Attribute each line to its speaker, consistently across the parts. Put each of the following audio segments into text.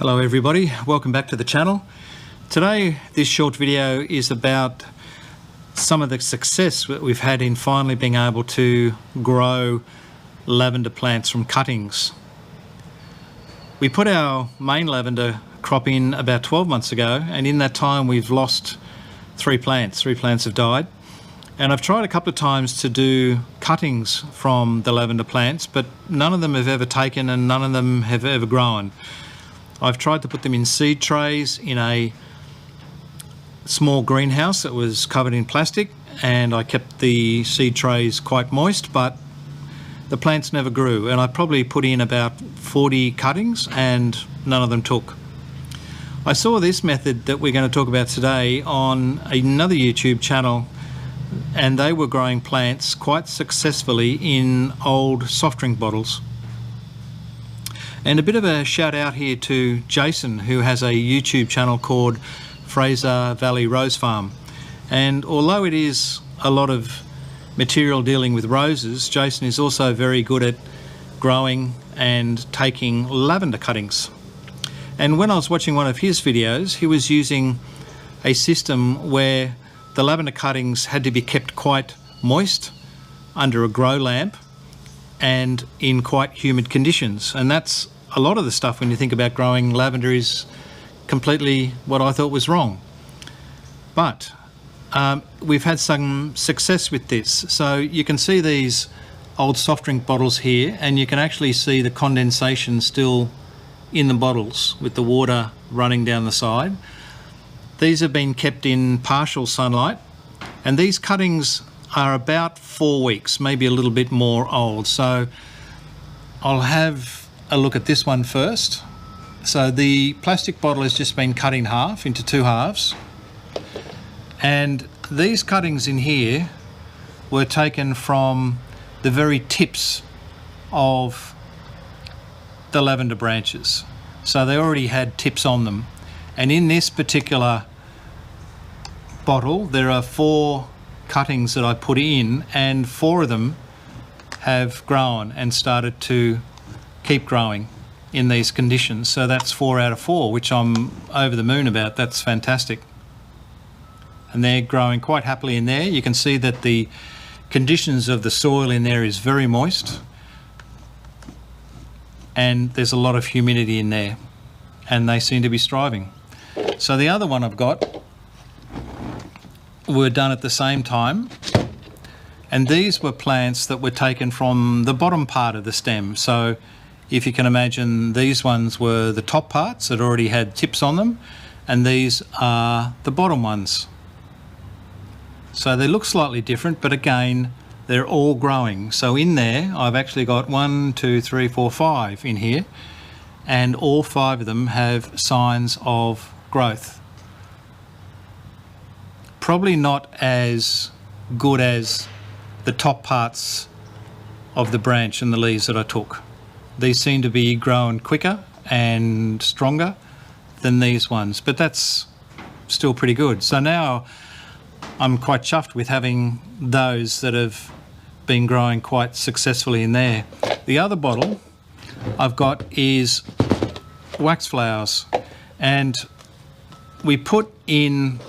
Speaker 1: Hello everybody, welcome back to the channel. Today this short video is about some of the success that we've had in finally being able to grow lavender plants from cuttings. We put our main lavender crop in about 12 months ago, and in that time we've lost three plants have died. And I've tried a couple of times to do cuttings from the lavender plants, but none of them have ever taken and none of them have ever grown. I've tried to put them in seed trays in a small greenhouse that was covered in plastic, and I kept the seed trays quite moist, but the plants never grew. And I probably put in about 40 cuttings and none of them took. I saw this method that we're going to talk about today on another YouTube channel, and they were growing plants quite successfully in old soft drink bottles. And a bit of a shout out here to Jason, who has a YouTube channel called Fraser Valley Rose Farm. And although it is a lot of material dealing with roses, Jason is also very good at growing and taking lavender cuttings. And when I was watching one of his videos, he was using a system where the lavender cuttings had to be kept quite moist under a grow lamp and in quite humid conditions. And that's a lot of the stuff when you think about growing lavender is completely what I thought was wrong. But we've had some success with this. So you can see these old soft drink bottles here, and you can actually see the condensation still in the bottles with the water running down the side. These have been kept in partial sunlight, and these cuttings are about 4 weeks, maybe a little bit more old. So I'll have a look at this one first. So the plastic bottle has just been cut in half into two halves, and these cuttings in here were taken from the very tips of the lavender branches. So they already had tips on them. And in this particular bottle there are 4 cuttings that I put in, and 4 of them have grown and started to keep growing in these conditions. So that's 4 out of 4, which I'm over the moon about. That's fantastic. And they're growing quite happily in there. You can see that the conditions of the soil in there is very moist, and there's a lot of humidity in there, and they seem to be striving. So the other one I've got were done at the same time, and these were plants that were taken from the bottom part of the stem. So if you can imagine, these ones were the top parts that already had tips on them, and these are the bottom ones. So they look slightly different, but again, they're all growing. So in there, I've actually got 1, 2, 3, 4, 5 in here, and all 5 of them have signs of growth. Probably not as good as the top parts of the branch and the leaves that I took. These seem to be growing quicker and stronger than these ones, but that's still pretty good. So now I'm quite chuffed with having those that have been growing quite successfully in there. The other bottle I've got is wax flowers, and we put in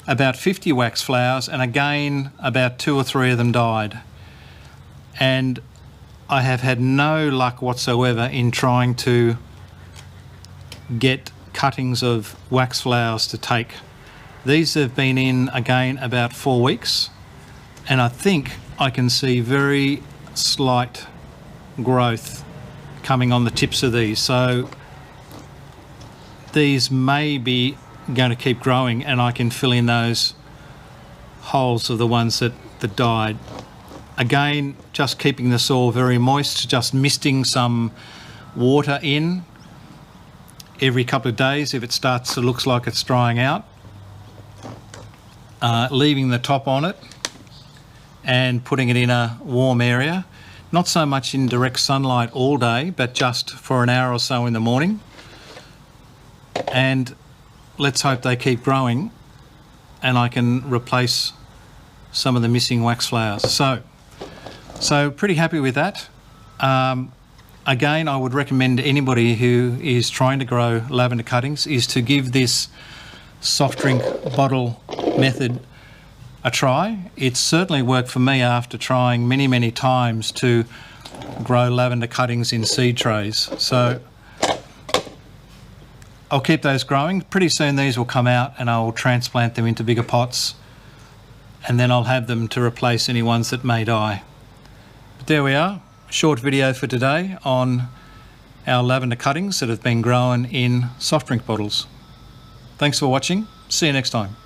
Speaker 1: about 50 wax flowers, and again about 2 or 3 of them died. And I have had no luck whatsoever in trying to get cuttings of wax flowers to take. These have been in again about 4 weeks, and I think I can see very slight growth coming on the tips of these. So these may be going to keep growing, and I can fill in those holes of the ones that died. Again, just keeping the soil very moist, just misting some water in every couple of days if it starts to look like it's drying out. Leaving the top on it and putting it in a warm area. Not so much in direct sunlight all day, but just for an hour or so in the morning. And let's hope they keep growing and I can replace some of the missing wax flowers. So pretty happy with that. again, I would recommend anybody who is trying to grow lavender cuttings is to give this soft drink bottle method a try. It's certainly worked for me after trying many times to grow lavender cuttings in seed trays. So I'll keep those growing. Pretty soon these will come out and I'll transplant them into bigger pots, and then I'll have them to replace any ones that may die. But there we are, short video for today on our lavender cuttings that have been grown in soft drink bottles. Thanks for watching. See you next time.